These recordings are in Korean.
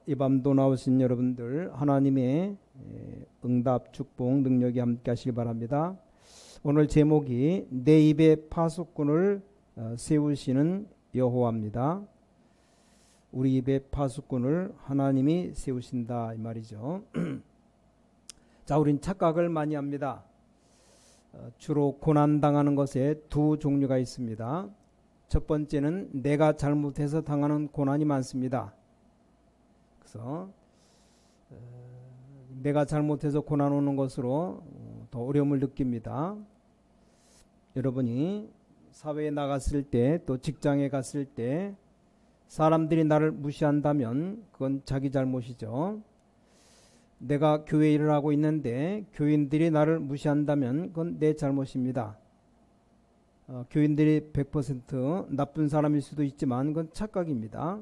이 밤도 나오신 여러분들 하나님의 응답 축복 능력이 함께 하시기 바랍니다. 오늘 제목이 내 입에 파수꾼을 세우시는 여호와입니다. 우리 입에 파수꾼을 하나님이 세우신다 이 말이죠. 자, 우린 착각을 많이 합니다. 주로 고난당하는 것에 두 종류가 있습니다. 첫 번째는 내가 잘못해서 당하는 고난이 많습니다. 그래서 내가 잘못해서 고난 오는 것으로 더 어려움을 느낍니다. 여러분이 사회에 나갔을 때 또 직장에 갔을 때 사람들이 나를 무시한다면 그건 자기 잘못이죠. 내가 교회 일을 하고 있는데 교인들이 나를 무시한다면 그건 내 잘못입니다. 교인들이 100% 나쁜 사람일 수도 있지만 그건 착각입니다.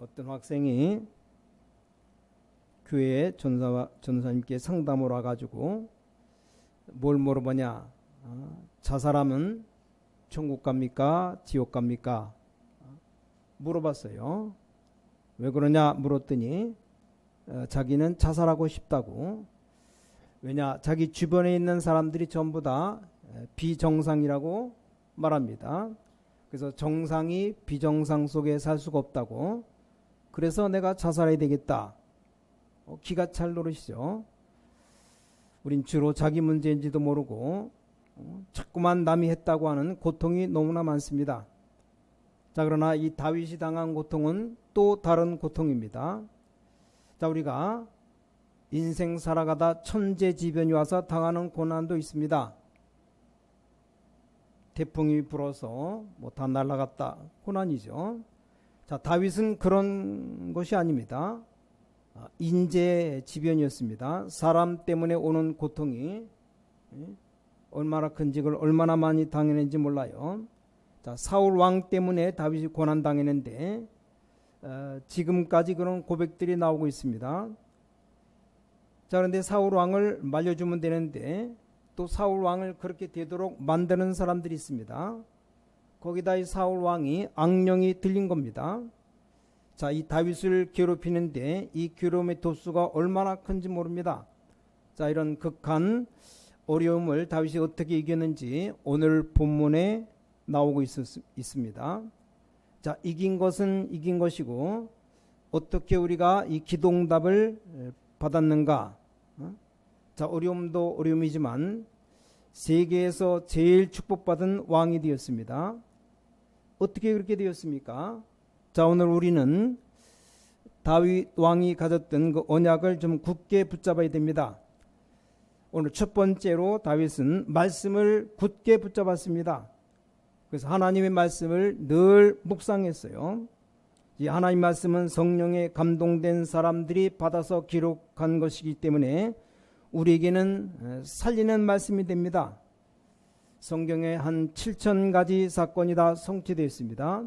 어떤 학생이 교회에 전사님께 상담을 와가지고 뭘 물어보냐, 자살하면 천국 갑니까 지옥 갑니까 물어봤어요. 왜 그러냐 물었더니 자기는 자살하고 싶다고. 왜냐, 자기 주변에 있는 사람들이 전부 다 비정상이라고 말합니다. 그래서 정상이 비정상 속에 살 수가 없다고. 그래서 내가 자살해야 되겠다. 기가 찰 노릇이죠. 우린 주로 자기 문제인지도 모르고 자꾸만 남이 했다고 하는 고통이 너무나 많습니다. 자, 그러나 이 다윗이 당한 고통은 또 다른 고통입니다. 자, 우리가 인생 살아가다 천재지변이 와서 당하는 고난도 있습니다. 태풍이 불어서 다 날아갔다. 고난이죠. 자, 다윗은 그런 것이 아닙니다. 인재지변이었습니다. 사람 때문에 오는 고통이 얼마나 큰지 그걸 얼마나 많이 당했는지 몰라요. 자, 사울 왕 때문에 다윗이 고난 당했는데 지금까지 그런 고백들이 나오고 있습니다. 자, 그런데 사울 왕을 말려주면 되는데 또 사울 왕을 그렇게 되도록 만드는 사람들이 있습니다. 거기다 이 사울 왕이 악령이 들린 겁니다. 자, 이 다윗을 괴롭히는데 이 괴로움의 도수가 얼마나 큰지 모릅니다. 자, 이런 극한 어려움을 다윗이 어떻게 이겼는지 오늘 본문에 나오고 있습니다. 자, 이긴 것은 이긴 것이고 어떻게 우리가 이 기도응답을 받았는가? 자, 어려움도 어려움이지만 세계에서 제일 축복받은 왕이 되었습니다. 어떻게 그렇게 되었습니까? 자, 오늘 우리는 다윗 왕이 가졌던 그 언약을 좀 굳게 붙잡아야 됩니다. 오늘 첫 번째로 다윗은 말씀을 굳게 붙잡았습니다. 그래서 하나님의 말씀을 늘 묵상했어요. 이 하나님 말씀은 성령에 감동된 사람들이 받아서 기록한 것이기 때문에 우리에게는 살리는 말씀이 됩니다. 성경에 한 7,000가지 사건이 다 성취되어 있습니다.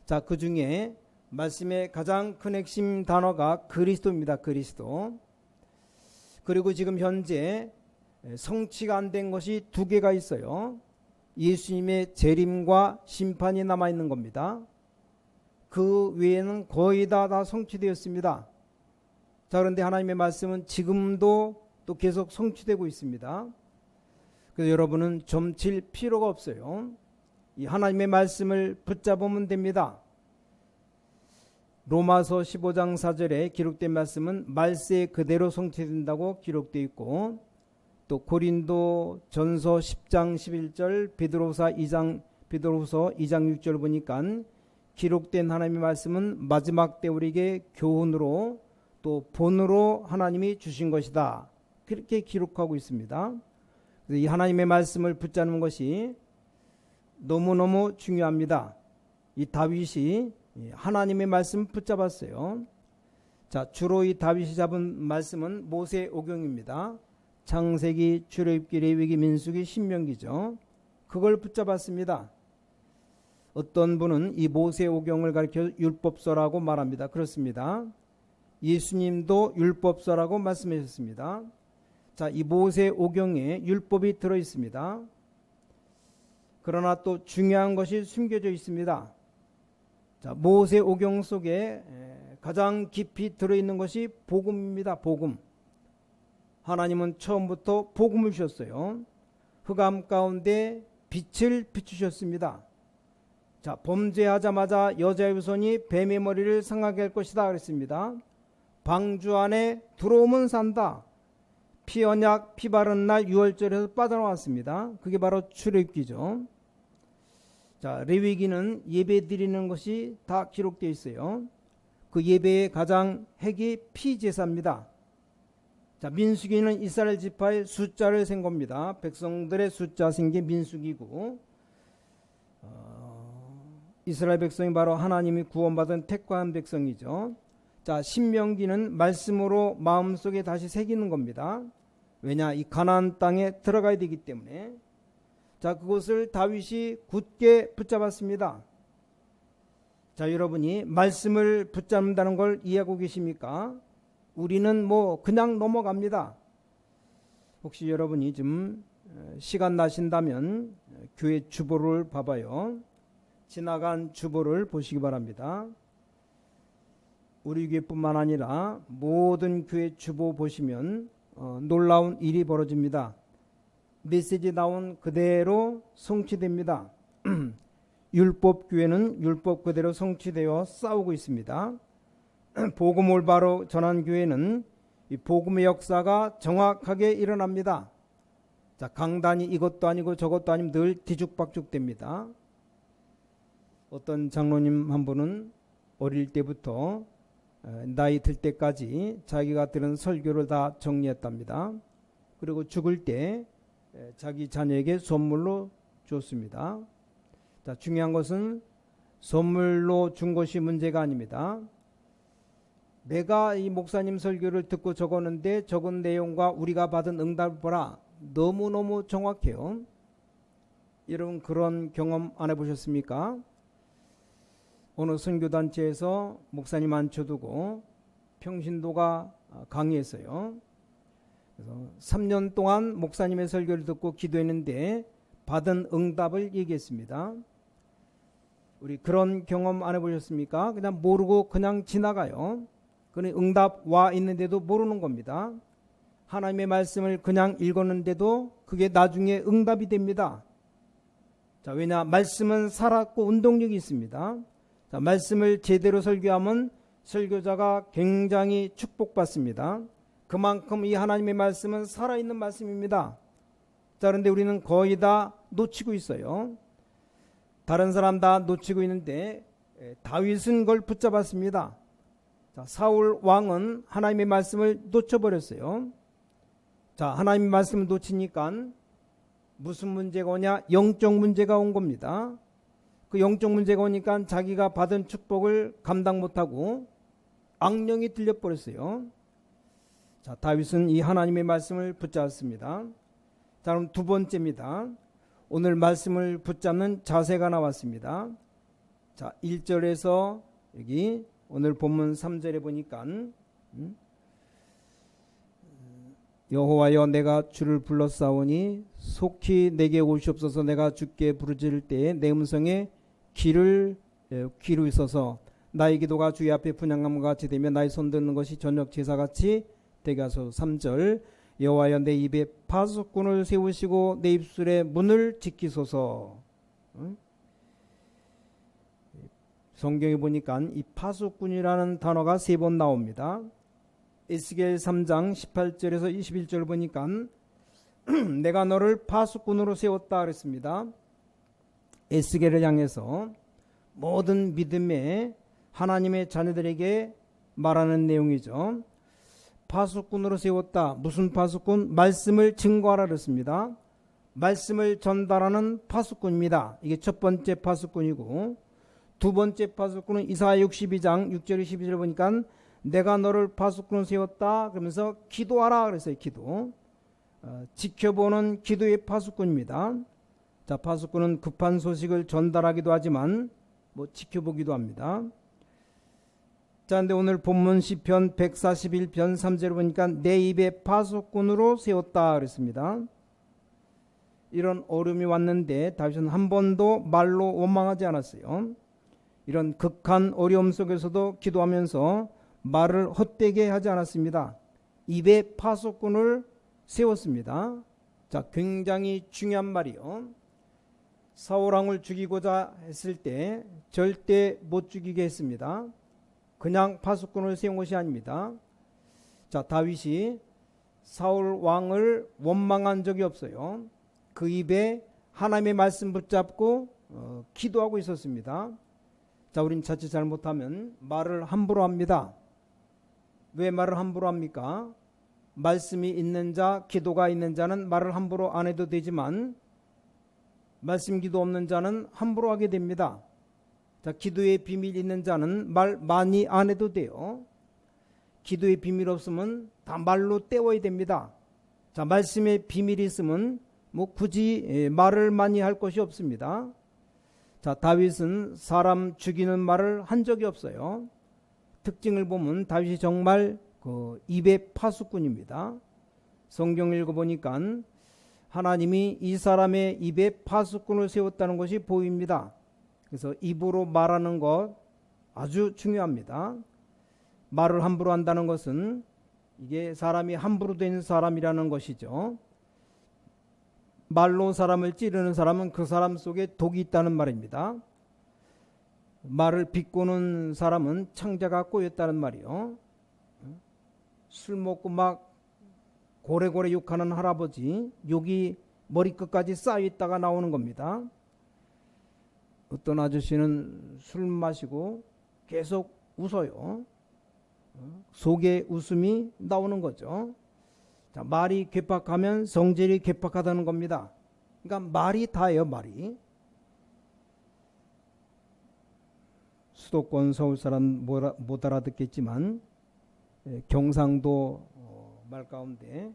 자, 그 중에 말씀의 가장 큰 핵심 단어가 그리스도입니다. 그리스도. 그리고 지금 현재 성취가 안 된 것이 두 개가 있어요. 예수님의 재림과 심판이 남아있는 겁니다. 그 외에는 거의 다 성취되었습니다. 자, 그런데 하나님의 말씀은 지금도 또 계속 성취되고 있습니다. 그래서 여러분은 점칠 필요가 없어요. 이 하나님의 말씀을 붙잡으면 됩니다. 로마서 15장 4절에 기록된 말씀은 말세 그대로 성취된다고 기록되어 있고, 또 고린도 전서 10장 11절, 베드로서 2장 6절 보니까 기록된 하나님의 말씀은 마지막 때 우리에게 교훈으로 또 본으로 하나님이 주신 것이다. 그렇게 기록하고 있습니다. 그래서 이 하나님의 말씀을 붙잡는 것이 너무너무 중요합니다. 이 다윗이 하나님의 말씀 붙잡았어요. 자, 주로 이 다윗이 잡은 말씀은 모세오경입니다. 창세기, 출애굽기, 레위기, 민수기, 신명기죠. 그걸 붙잡았습니다. 어떤 분은 이 모세오경을 가리켜 율법서라고 말합니다. 그렇습니다. 예수님도 율법서라고 말씀하셨습니다. 자, 이 모세오경에 율법이 들어 있습니다. 그러나 또 중요한 것이 숨겨져 있습니다. 자, 모세 오경 속에 가장 깊이 들어있는 것이 복음입니다. 복음. 하나님은 처음부터 복음을 주셨어요. 흑암 가운데 빛을 비추셨습니다. 자, 범죄하자마자 여자의 후손이 뱀의 머리를 상하게 할 것이다 그랬습니다. 방주 안에 들어오면 산다. 피 언약 피 바른 날 유월절에서 빠져나왔습니다. 그게 바로 출애굽기죠. 자, 레위기는 예배 드리는 것이 다 기록되어 있어요. 그 예배의 가장 핵이 피 제사입니다. 자, 민수기는 이스라엘 지파의 숫자를 센 겁니다. 백성들의 숫자 센 게 민수기고, 이스라엘 백성이 바로 하나님이 구원받은 택한 백성이죠. 자, 신명기는 말씀으로 마음속에 다시 새기는 겁니다. 왜냐, 이 가나안 땅에 들어가야 되기 때문에. 자, 그것을 다윗이 굳게 붙잡았습니다. 자, 여러분이 말씀을 붙잡는다는 걸 이해하고 계십니까? 우리는 뭐 그냥 넘어갑니다. 혹시 여러분이 좀 시간 나신다면 교회 주보를 봐봐요. 지나간 주보를 보시기 바랍니다. 우리 교회뿐만 아니라 모든 교회 주보 보시면 놀라운 일이 벌어집니다. 메시지 나온 그대로 성취됩니다. 율법교회는 율법 그대로 성취되어 싸우고 있습니다. 복음 올바로 전한 교회는 이 복음의 역사가 정확하게 일어납니다. 자, 강단이 이것도 아니고 저것도 아니면 늘 뒤죽박죽됩니다. 어떤 장로님 한 분은 어릴 때부터 나이 들 때까지 자기가 들은 설교를 다 정리했답니다. 그리고 죽을 때 자기 자녀에게 선물로 줬습니다. 자, 중요한 것은 선물로 준 것이 문제가 아닙니다. 내가 이 목사님 설교를 듣고 적었는데 적은 내용과 우리가 받은 응답을 보라. 너무너무 정확해요. 여러분 그런 경험 안 해보셨습니까? 어느 선교단체에서 목사님 앉혀두고 평신도가 강의했어요. 그래서 3년 동안 목사님의 설교를 듣고 기도했는데 받은 응답을 얘기했습니다. 우리 그런 경험 안 해보셨습니까? 그냥 모르고 그냥 지나가요. 그는 응답 와 있는데도 모르는 겁니다. 하나님의 말씀을 그냥 읽었는데도 그게 나중에 응답이 됩니다. 자, 왜냐? 말씀은 살았고 운동력이 있습니다. 자, 말씀을 제대로 설교하면 설교자가 굉장히 축복받습니다. 그만큼 이 하나님의 말씀은 살아있는 말씀입니다. 자, 그런데 우리는 거의 다 놓치고 있어요. 다른 사람 다 놓치고 있는데 다윗은 그걸 붙잡았습니다. 자, 사울 왕은 하나님의 말씀을 놓쳐버렸어요. 자, 하나님의 말씀을 놓치니까 무슨 문제가 오냐? 영적 문제가 온 겁니다. 그 영적 문제가 오니까 자기가 받은 축복을 감당 못하고 악령이 들려버렸어요. 자, 다윗은 이 하나님의 말씀을 붙잡았습니다. 자, 그럼 두 번째입니다. 오늘 말씀을 붙잡는 자세가 나왔습니다. 자, 1절에서 여기 오늘 본문 3절에 보니까 여호와여 내가 주를 불렀사오니 속히 내게 오시옵소서. 내가 주께 부르짖을 때에 내 음성에 귀를 있어서 나의 기도가 주의 앞에 분향함과 같이 되며 나의 손 드는 것이 저녁 제사같이 되게 하소서. 3절 여호와여 내 입에 파수꾼을 세우시고 내 입술에 문을 지키소서. 성경에 보니까 이 파수꾼이라는 단어가 3번 나옵니다. 에스겔 3장 18절에서 21절 보니까 내가 너를 파수꾼으로 세웠다 그랬습니다. 에스겔을 향해서 모든 믿음의 하나님의 자녀들에게 말하는 내용이죠. 파수꾼으로 세웠다. 무슨 파수꾼? 말씀을 증거하라 그랬습니다. 말씀을 전달하는 파수꾼입니다. 이게 첫 번째 파수꾼이고, 두 번째 파수꾼은 이사야 62장 6절 12절 보니까 내가 너를 파수꾼으로 세웠다 그러면서 기도하라 그랬어요. 기도. 지켜보는 기도의 파수꾼입니다. 자, 파수꾼은 급한 소식을 전달하기도 하지만 지켜보기도 합니다. 자, 근데 오늘 본문 시편 141편 3절 보니까 내 입에 파수꾼으로 세웠다 그랬습니다. 이런 어려움이 왔는데 다윗은 한 번도 말로 원망하지 않았어요. 이런 극한 어려움 속에서도 기도하면서 말을 헛되게 하지 않았습니다. 입에 파수꾼을 세웠습니다. 자, 굉장히 중요한 말이요. 사울 왕을 죽이고자 했을 때 절대 못 죽이게 했습니다. 그냥 파수꾼을 세운 것이 아닙니다. 자, 다윗이 사울 왕을 원망한 적이 없어요. 그 입에 하나님의 말씀 붙잡고 기도하고 있었습니다. 자, 우린 자칫 잘못하면 말을 함부로 합니다. 왜 말을 함부로 합니까? 말씀이 있는 자, 기도가 있는 자는 말을 함부로 안 해도 되지만 말씀 기도 없는 자는 함부로 하게 됩니다. 자, 기도의 비밀 있는 자는 말 많이 안 해도 돼요. 기도의 비밀 없으면 다 말로 때워야 됩니다. 자, 말씀의 비밀이 있으면 뭐 굳이 말을 많이 할 것이 없습니다. 자, 다윗은 사람 죽이는 말을 한 적이 없어요. 특징을 보면 다윗이 정말 그 입의 파수꾼입니다. 성경 읽어보니까 하나님이 이 사람의 입에 파수꾼을 세웠다는 것이 보입니다. 그래서 입으로 말하는 것 아주 중요합니다. 말을 함부로 한다는 것은 이게 사람이 함부로 된 사람이라는 것이죠. 말로 사람을 찌르는 사람은 그 사람 속에 독이 있다는 말입니다. 말을 비꼬는 사람은 창자가 꼬였다는 말이요. 술 먹고 막 고래고래 욕하는 할아버지, 욕이 머리끝까지 쌓여있다가 나오는 겁니다. 어떤 아저씨는 술 마시고 계속 웃어요. 속에 웃음이 나오는 거죠. 자, 말이 괴팍하면 성질이 괴팍하다는 겁니다. 그러니까 말이 다예요, 말이. 수도권 서울 사람 못 알아듣겠지만 경상도 말 가운데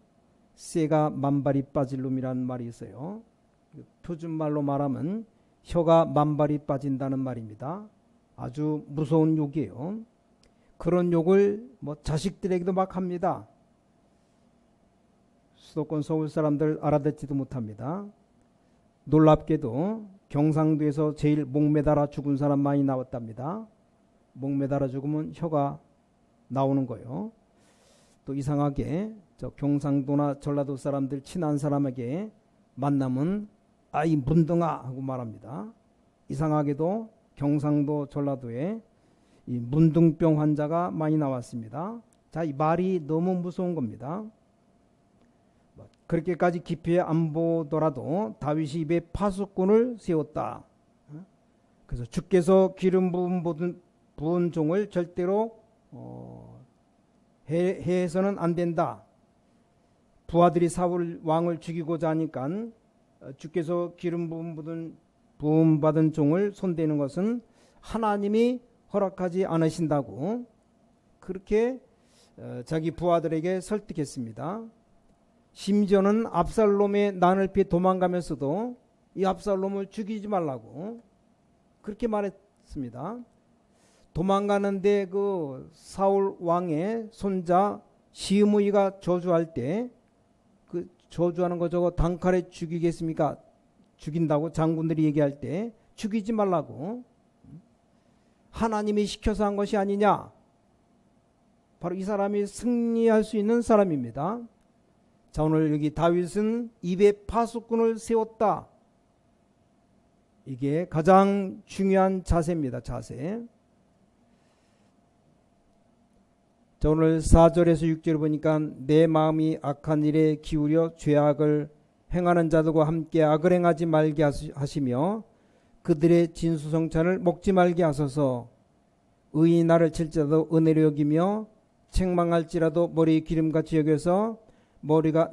쇠가 만발이 빠질 놈이라는 말이 있어요. 표준말로 말하면 혀가 만발이 빠진다는 말입니다. 아주 무서운 욕이에요. 그런 욕을 뭐 자식들에게도 막 합니다. 수도권 서울 사람들 알아듣지도 못합니다. 놀랍게도 경상도에서 제일 목매달아 죽은 사람 많이 나왔답니다. 목매달아 죽으면 혀가 나오는 거예요. 또 이상하게 저 경상도나 전라도 사람들 친한 사람에게 만나면 아이 문둥아 하고 말합니다. 이상하게도 경상도 전라도에 이 문둥병 환자가 많이 나왔습니다. 자, 이 말이 너무 무서운 겁니다. 그렇게까지 깊이 안 보더라도 다윗이 입에 파수꾼을 세웠다. 그래서 주께서 기름 부은 종을 절대로 해서는 안 된다. 부하들이 사울 왕을 죽이고자 하니까 주께서 기름 부음 받은 종을 손대는 것은 하나님이 허락하지 않으신다고 그렇게 자기 부하들에게 설득했습니다. 심지어는 압살롬의 난을 피해 도망가면서도 이 압살롬을 죽이지 말라고 그렇게 말했습니다. 도망가는데 그 사울 왕의 손자 시므이가 저주할 때 그 저주하는 거 저거 단칼에 죽이겠습니까? 죽인다고 장군들이 얘기할 때 죽이지 말라고 하나님이 시켜서 한 것이 아니냐. 바로 이 사람이 승리할 수 있는 사람입니다. 자, 오늘 여기 다윗은 입에 파수꾼을 세웠다. 이게 가장 중요한 자세입니다. 자세. 자, 오늘 4절에서 6절을 보니까 내 마음이 악한 일에 기울여 죄악을 행하는 자들과 함께 악을 행하지 말게 하시며 그들의 진수성찬을 먹지 말게 하소서. 의인이 나를 칠지라도 은혜로 여기며 책망할지라도 머리에 기름같이 여겨서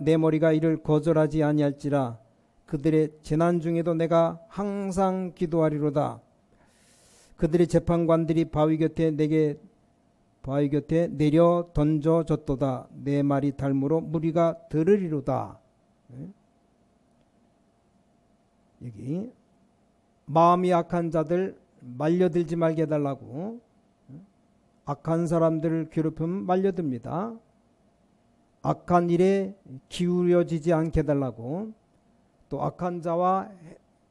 내 머리가 이를 거절하지 아니할지라. 그들의 재난 중에도 내가 항상 기도하리로다. 그들의 재판관들이 바위 곁에 내려 던져졌도다. 내 말이 닮으로 무리가 들으리로다. 여기 마음이 악한 자들 말려들지 말게 해달라고. 악한 사람들을 괴롭히면 말려듭니다. 악한 일에 기울여지지 않게 해달라고. 또 악한 자와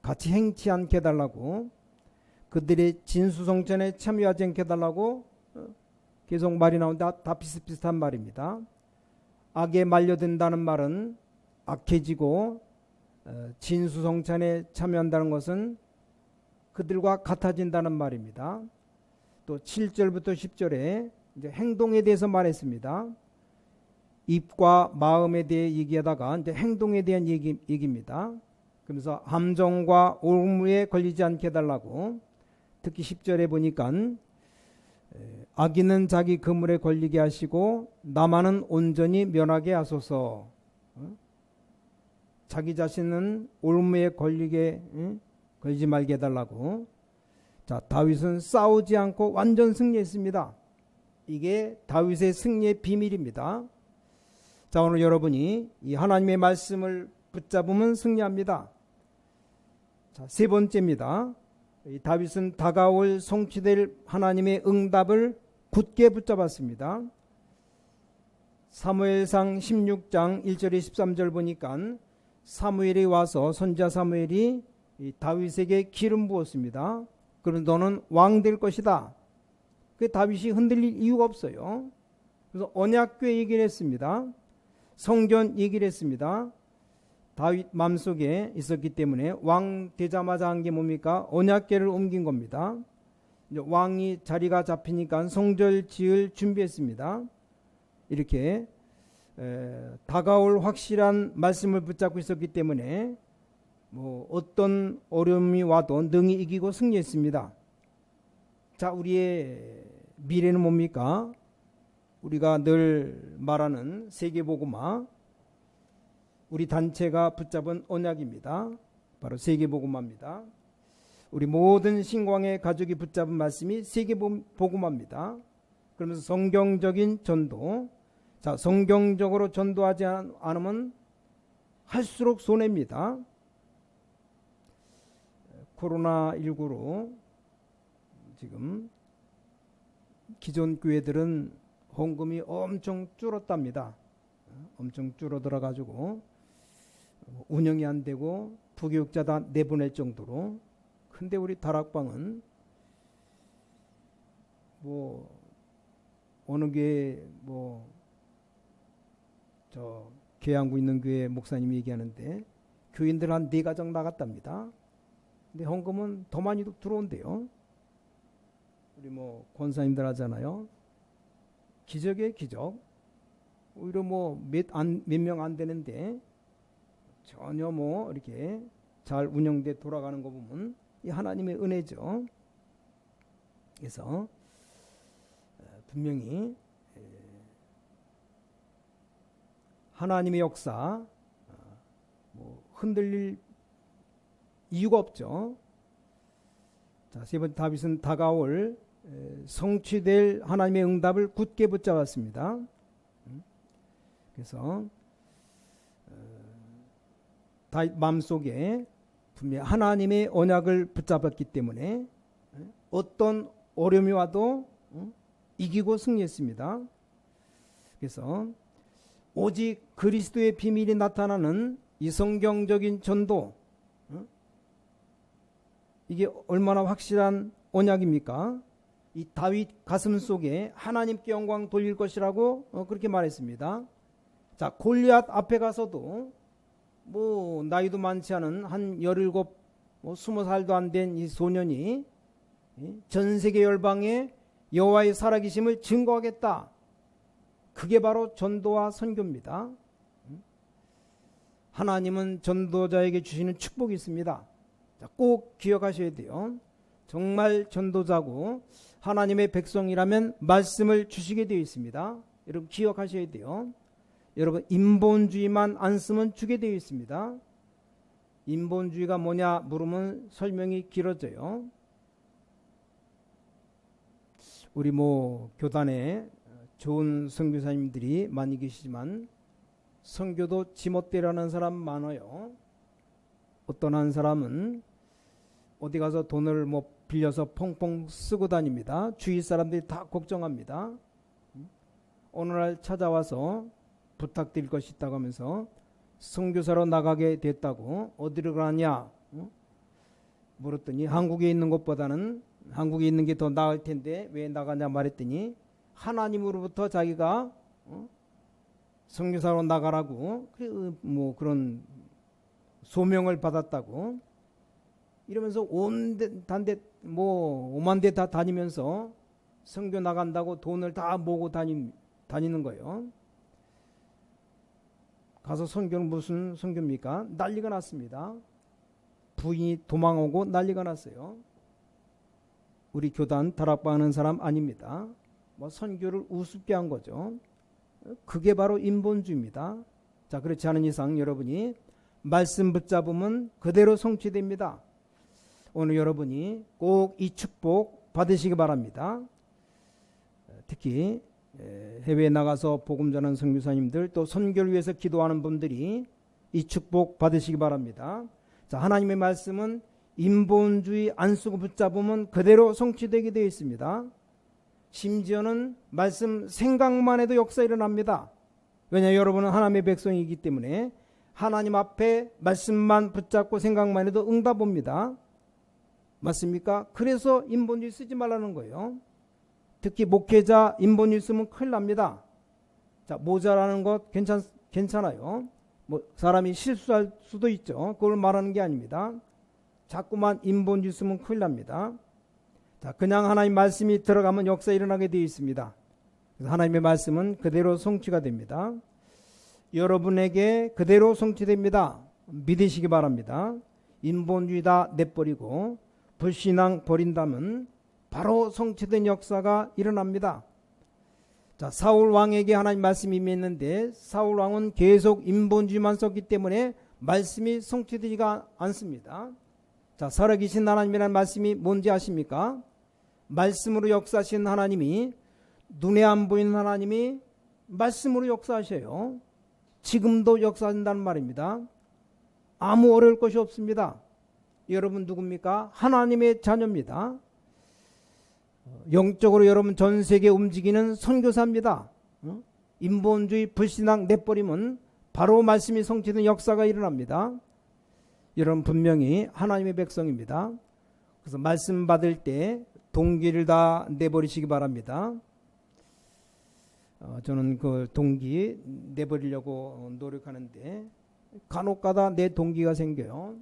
같이 행치 않게 해달라고. 그들의 진수성찬에 참여하지 않게 해달라고 계속 말이 나오는데 다 비슷비슷한 말입니다. 악에 말려든다는 말은 악해지고 진수성찬에 참여한다는 것은 그들과 같아진다는 말입니다. 또 7절부터 10절에 이제 행동에 대해서 말했습니다. 입과 마음에 대해 얘기하다가 이제 행동에 대한 얘기입니다. 그러면서 함정과 올무에 걸리지 않게 해달라고, 특히 10절에 보니까 악인은 자기 그물에 걸리게 하시고 나만은 온전히 면하게 하소서. 자기 자신은 올무에 걸리지 말게 해달라고. 자, 다윗은 싸우지 않고 완전 승리했습니다. 이게 다윗의 승리의 비밀입니다. 자, 오늘 여러분이 이 하나님의 말씀을 붙잡으면 승리합니다. 자, 세 번째입니다. 이 다윗은 다가올 성취될 하나님의 응답을 굳게 붙잡았습니다. 사무엘상 16장 1절에 13절 보니까 사무엘이 와서 선지자 사무엘이 이 다윗에게 기름 부었습니다. 그럼 너는 왕 될 것이다. 그 다윗이 흔들릴 이유가 없어요. 그래서 언약궤 얘기를 했습니다. 성전 얘기를 했습니다. 다윗 마음속에 있었기 때문에 왕 되자마자 한 게 뭡니까? 언약궤를 옮긴 겁니다. 이제 왕이 자리가 잡히니까 성전 지을 준비했습니다. 이렇게 다가올 확실한 말씀을 붙잡고 있었기 때문에 뭐 어떤 어려움이 와도 능히 이기고 승리했습니다. 자, 우리의 미래는 뭡니까? 우리가 늘 말하는 세계복음화, 우리 단체가 붙잡은 언약입니다. 바로 세계복음화입니다. 우리 모든 신광의 가족이 붙잡은 말씀이 세계복음화입니다. 그러면서 성경적인 전도. 자, 성경적으로 전도하지 않으면 할수록 손해입니다. 코로나19로 지금 기존 교회들은 헌금이 엄청 줄었답니다. 엄청 줄어들어 가지고 운영이 안 되고 부교육자 다 내보낼 정도로. 근데 우리 다락방은 뭐 어느 교회 저 계양구 있는 교회 목사님이 얘기하는데 교인들 한 4가정 나갔답니다. 근데 헌금은 더 많이 들어온대요. 우리 뭐 권사님들 하잖아요. 기적이에요, 기적. 오히려 뭐 몇 명 안 되는데 전혀 뭐 이렇게 잘 운영돼 돌아가는 거 보면 이 하나님의 은혜죠. 그래서 분명히 하나님의 역사 뭐 흔들릴 이유가 없죠. 자, 세 번째 다윗은 다가올 성취될 하나님의 응답을 굳게 붙잡았습니다. 그래서 다윗 마음속에 분명히 하나님의 언약을 붙잡았기 때문에 어떤 어려움이 와도 이기고 승리했습니다. 그래서 오직 그리스도의 비밀이 나타나는 이 성경적인 전도, 이게 얼마나 확실한 언약입니까? 이 다윗 가슴 속에 하나님께 영광 돌릴 것이라고 그렇게 말했습니다. 자, 골리앗 앞에 가서도 뭐 나이도 많지 않은 한 17, 20살도 안 된 이 소년이 전 세계 열방에 여호와의 살아계심을 증거하겠다. 그게 바로 전도와 선교입니다. 하나님은 전도자에게 주시는 축복이 있습니다. 자, 꼭 기억하셔야 돼요. 정말 전도자고 하나님의 백성이라면 말씀을 주시게 되어 있습니다. 여러분 기억하셔야 돼요. 여러분 인본주의만 안 쓰면 주게 되어 있습니다. 인본주의가 뭐냐 물으면 설명이 길어져요. 우리 뭐 교단에 좋은 선교사님들이 많이 계시지만 선교도 지멋대로하는 사람 많아요. 어떤 한 사람은 어디 가서 돈을 뭐 빌려서 펑펑 쓰고 다닙니다. 주위 사람들이 다 걱정합니다. 어느 날 찾아와서 부탁드릴 것이 있다고 하면서 선교사로 나가게 됐다고. 어디로 가냐 물었더니 한국에 있는 것보다는 한국에 있는 게 더 나을 텐데 왜 나가냐 말했더니 하나님으로부터 자기가 선교사로 나가라고 뭐 그런 소명을 받았다고 이러면서 오만 데 다 다니면서 선교 나간다고 돈을 다 모으고 다니는 거예요. 가서 선교는 무슨 선교입니까? 난리가 났습니다. 부인이 도망오고 난리가 났어요. 우리 교단 다락방하는 사람 아닙니다. 뭐 선교를 우습게 한 거죠. 그게 바로 인본주의입니다. 자, 그렇지 않은 이상 여러분이 말씀 붙잡으면 그대로 성취됩니다. 오늘 여러분이 꼭 이 축복 받으시기 바랍니다. 특히 해외에 나가서 복음 전하는 선교사님들 또 선교를 위해서 기도하는 분들이 이 축복 받으시기 바랍니다. 자, 하나님의 말씀은 인본주의 안 쓰고 붙잡으면 그대로 성취되게 되어 있습니다. 심지어는 말씀 생각만 해도 역사 일어납니다. 왜냐, 여러분은 하나님의 백성이기 때문에 하나님 앞에 말씀만 붙잡고 생각만 해도 응답 옵니다. 맞습니까? 그래서 인본주의 쓰지 말라는 거예요. 특히 목회자 인본주의 쓰면 큰일 납니다. 자, 모자라는 것 괜찮아요. 뭐 사람이 실수할 수도 있죠. 그걸 말하는 게 아닙니다. 자꾸만 인본주의 쓰면 큰일 납니다. 자, 그냥 하나님 말씀이 들어가면 역사 일어나게 되어 있습니다. 그래서 하나님의 말씀은 그대로 성취가 됩니다. 여러분에게 그대로 성취됩니다. 믿으시기 바랍니다. 인본주의 다 내버리고 불신앙 버린다면 바로 성취된 역사가 일어납니다. 자, 사울 왕에게 하나님 말씀이 임했는데 사울 왕은 계속 인본주의만 썼기 때문에 말씀이 성취되지가 않습니다. 자, 살아계신 하나님이라는 말씀이 뭔지 아십니까? 말씀으로 역사하신 하나님이, 눈에 안 보이는 하나님이 말씀으로 역사하셔요. 지금도 역사한다는 말입니다. 아무 어려울 것이 없습니다. 여러분 누굽니까? 하나님의 자녀입니다. 영적으로 여러분 전 세계 움직이는 선교사입니다. 인본주의 불신앙 내버리면 바로 말씀이 성취된 역사가 일어납니다. 여러분 분명히 하나님의 백성입니다. 그래서 말씀 받을 때 동기를 다 내버리시기 바랍니다. 저는 그 동기 내버리려고 노력하는데 간혹가다 내 동기가 생겨요.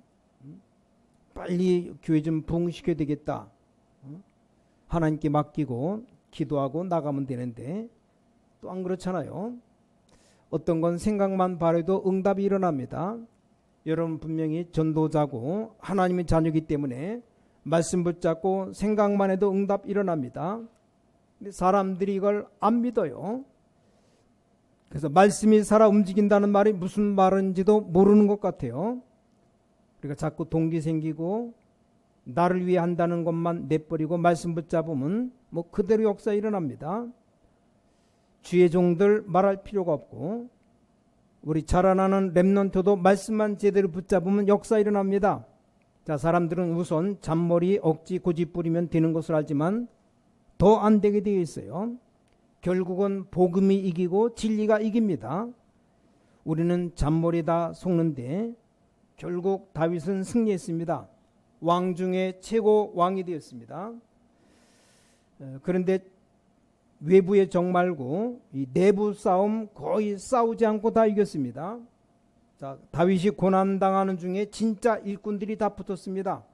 빨리 교회 좀 부흥시켜야 되겠다. 하나님께 맡기고 기도하고 나가면 되는데 또 안 그렇잖아요. 어떤 건 생각만 바라도 응답이 일어납니다. 여러분 분명히 전도자고 하나님의 자녀이기 때문에 말씀 붙잡고 생각만 해도 응답 일어납니다. 근데 사람들이 이걸 안 믿어요. 그래서 말씀이 살아 움직인다는 말이 무슨 말인지도 모르는 것 같아요. 그러니까 자꾸 동기 생기고 나를 위해 한다는 것만 내버리고 말씀 붙잡으면 뭐 그대로 역사 일어납니다. 주의 종들 말할 필요가 없고 우리 자라나는 렘넌트도 말씀만 제대로 붙잡으면 역사 일어납니다. 자, 사람들은 우선 잔머리 억지 고집 부리면 되는 것을 알지만 더 안 되게 되어 있어요. 결국은 복음이 이기고 진리가 이깁니다. 우리는 잔머리다 속는데 결국 다윗은 승리했습니다. 왕 중에 최고 왕이 되었습니다. 그런데 외부의 적 말고 이 내부 싸움 거의 싸우지 않고 다 이겼습니다. 자, 다윗이 고난당하는 중에 진짜 일꾼들이 다 붙었습니다.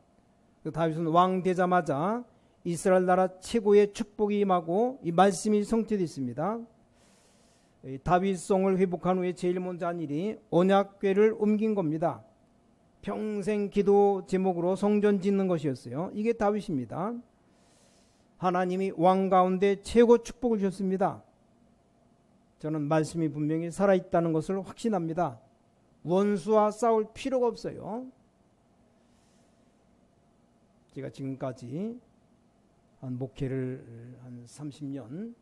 다윗은 왕 되자마자 이스라엘 나라 최고의 축복이 임하고 이 말씀이 성취됐습니다. 다윗성을 회복한 후에 제일 먼저 한 일이 언약궤를 옮긴 겁니다. 평생 기도 제목으로 성전 짓는 것이었어요. 이게 다윗입니다. 하나님이 왕 가운데 최고 축복을 주셨습니다. 저는 말씀이 분명히 살아있다는 것을 확신합니다. 원수와 싸울 필요가 없어요. 제가 지금까지 한 목회를 한 30년,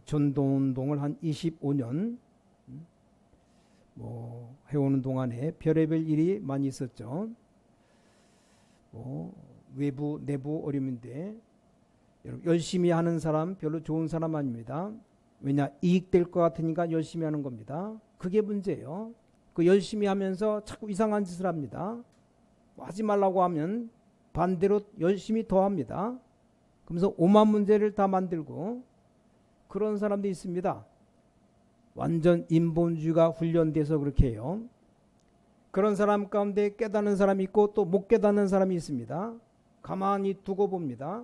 전도운동을 한 25년 해오는 동안에 별의별 일이 많이 있었죠. 외부 내부 어려움인데 여러분 열심히 하는 사람 별로 좋은 사람 아닙니다. 왜냐, 이익될 것 같으니까 열심히 하는 겁니다. 그게 문제예요. 그 열심히 하면서 자꾸 이상한 짓을 합니다. 하지 말라고 하면 반대로 열심히 더합니다. 그러면서 오만 문제를 다 만들고 그런 사람도 있습니다. 완전 인본주의가 훈련돼서 그렇게 해요. 그런 사람 가운데 깨닫는 사람이 있고 또 못 깨닫는 사람이 있습니다. 가만히 두고 봅니다.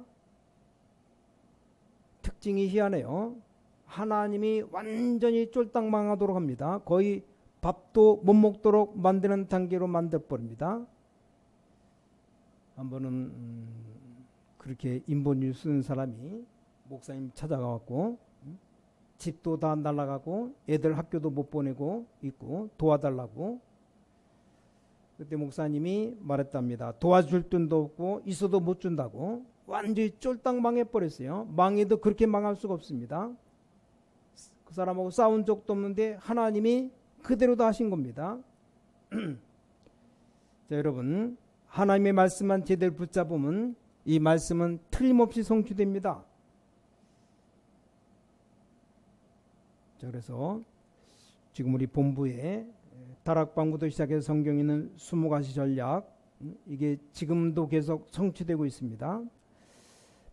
특징이 희한해요. 하나님이 완전히 쫄딱 망하도록 합니다. 거의 밥도 못 먹도록 만드는 단계로 만들어버립니다. 한 번은 그렇게 인본주의 쓰는 사람이 목사님 찾아가갖고 집도 다 날아가고 애들 학교도 못 보내고 있고 도와달라고. 그때 목사님이 말했답니다. 도와줄 돈도 없고 있어도 못 준다고. 완전히 쫄딱 망해버렸어요. 망해도 그렇게 망할 수가 없습니다. 그 사람하고 싸운 적도 없는데 하나님이 그대로 다 하신 겁니다. 자, 여러분, 하나님의 말씀만 제대로 붙잡으면 이 말씀은 틀림없이 성취됩니다. 자, 그래서 지금 우리 본부에 다락방부터 시작해서 성경에 있는 20가지 전략, 이게 지금도 계속 성취되고 있습니다.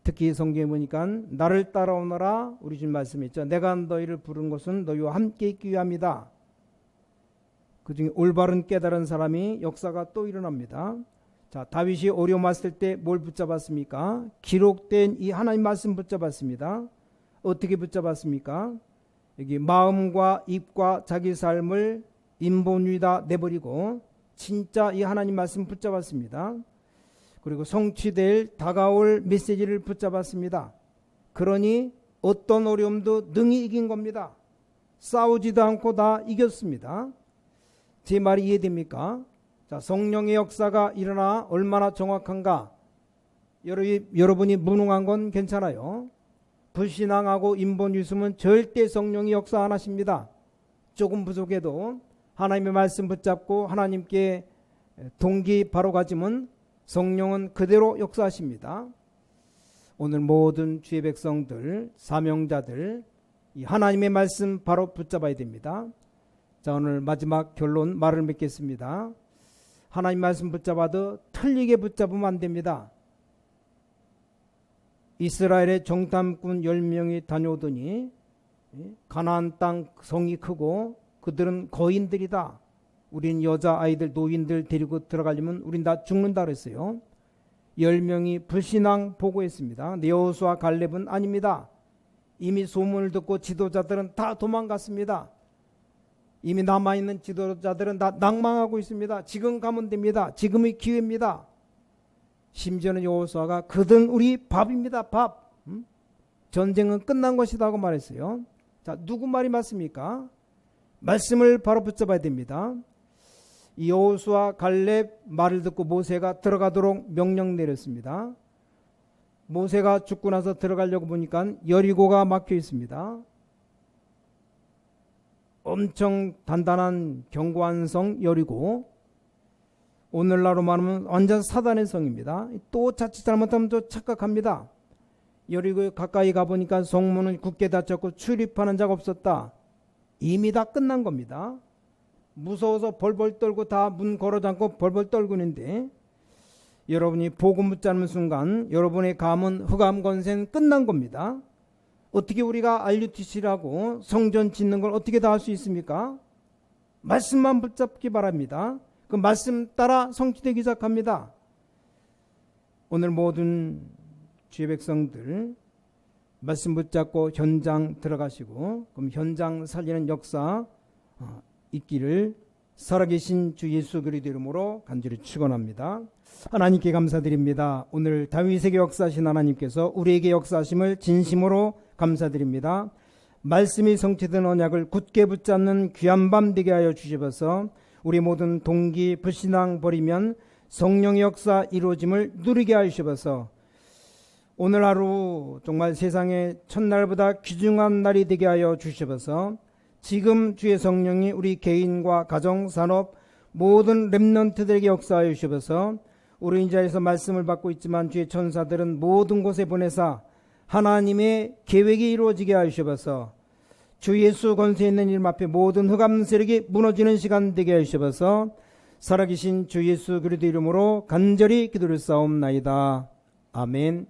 특히 성경에 보니까 나를 따라오너라, 우리 주님 말씀했죠. 내가 너희를 부른 것은 너희와 함께 있기 위함이다. 그중에 올바른 깨달은 사람이 역사가 또 일어납니다. 자, 다윗이 어려움 왔을 때 뭘 붙잡았습니까? 기록된 이 하나님 말씀 붙잡았습니다. 어떻게 붙잡았습니까? 여기 마음과 입과 자기 삶을 인본주의다 내버리고 진짜 이 하나님 말씀 붙잡았습니다. 그리고 성취될 다가올 메시지를 붙잡았습니다. 그러니 어떤 어려움도 능히 이긴 겁니다. 싸우지도 않고 다 이겼습니다. 제 말이 이해됩니까? 자, 성령의 역사가 일어나 얼마나 정확한가? 여러분이 무능한 건 괜찮아요. 불신앙하고 인본주의는 절대 성령이 역사 안 하십니다. 조금 부족해도 하나님의 말씀 붙잡고 하나님께 동기 바로 가지면 성령은 그대로 역사하십니다. 오늘 모든 주의 백성들, 사명자들 이 하나님의 말씀 바로 붙잡아야 됩니다. 자, 오늘 마지막 결론 말을 맺겠습니다. 하나님 말씀 붙잡아도 틀리게 붙잡으면 안 됩니다. 이스라엘의 정탐꾼 10명이 다녀오더니 가나안 땅 성이 크고 그들은 거인들이다. 우린 여자아이들 노인들 데리고 들어가려면 우린 다 죽는다 그랬어요. 10명이 불신앙 보고했습니다. 여호수아 갈렙은 아닙니다. 이미 소문을 듣고 지도자들은 다 도망갔습니다. 이미 남아있는 지도자들은 다 낭망하고 있습니다. 지금 가면 됩니다. 지금의 기회입니다. 심지어는 여호수아가 그든 우리 밥입니다. 밥. 전쟁은 끝난 것이다 하고 말했어요. 자, 누구 말이 맞습니까? 말씀을 바로 붙잡아야 됩니다. 여호수아 갈렙 말을 듣고 모세가 들어가도록 명령 내렸습니다. 모세가 죽고 나서 들어가려고 보니까 여리고가 막혀 있습니다. 엄청 단단한 견고한 성 여리고, 오늘날로 말하면 완전 사단의 성입니다. 또 자칫 잘못하면 또 착각합니다. 여리고에 가까이 가보니까 성문은 굳게 닫혔고 출입하는 자가 없었다. 이미 다 끝난 겁니다. 무서워서 벌벌 떨고 다 문 걸어 잠고 벌벌 떨고 있는데, 여러분이 복음 붙잡는 순간 여러분의 감은 흑암 권세는 끝난 겁니다. 어떻게 우리가 RUTC라고 성전 짓는 걸 어떻게 다 할 수 있습니까? 말씀만 붙잡기 바랍니다. 그 말씀 따라 성취되기 시작합니다. 오늘 모든 주의 백성들 말씀 붙잡고 현장 들어가시고, 그럼 현장 살리는 역사 있기를 살아계신 주 예수 그리스도 이름으로 간절히 축원합니다. 하나님께 감사드립니다. 오늘 다윗에게 역사하신 하나님께서 우리에게 역사하심을 진심으로 감사드립니다. 말씀이 성취된 언약을 굳게 붙잡는 귀한 밤 되게 하여 주시옵소서. 우리 모든 동기 불신앙 버리면 성령의 역사 이루어짐을 누리게 하시옵소서. 오늘 하루 정말 세상의 첫날보다 귀중한 날이 되게 하여 주시옵소서. 지금 주의 성령이 우리 개인과 가정, 산업 모든 렘넌트들에게 역사하여 주시옵소서. 우리 이 자리에서 말씀을 받고 있지만 주의 천사들은 모든 곳에 보내사 하나님의 계획이 이루어지게 하시옵소서. 주 예수 권세 있는 이름 앞에 모든 흑암 세력이 무너지는 시간 되게 하시옵소서. 살아계신 주 예수 그리스도 이름으로 간절히 기도를 싸움나이다. 아멘.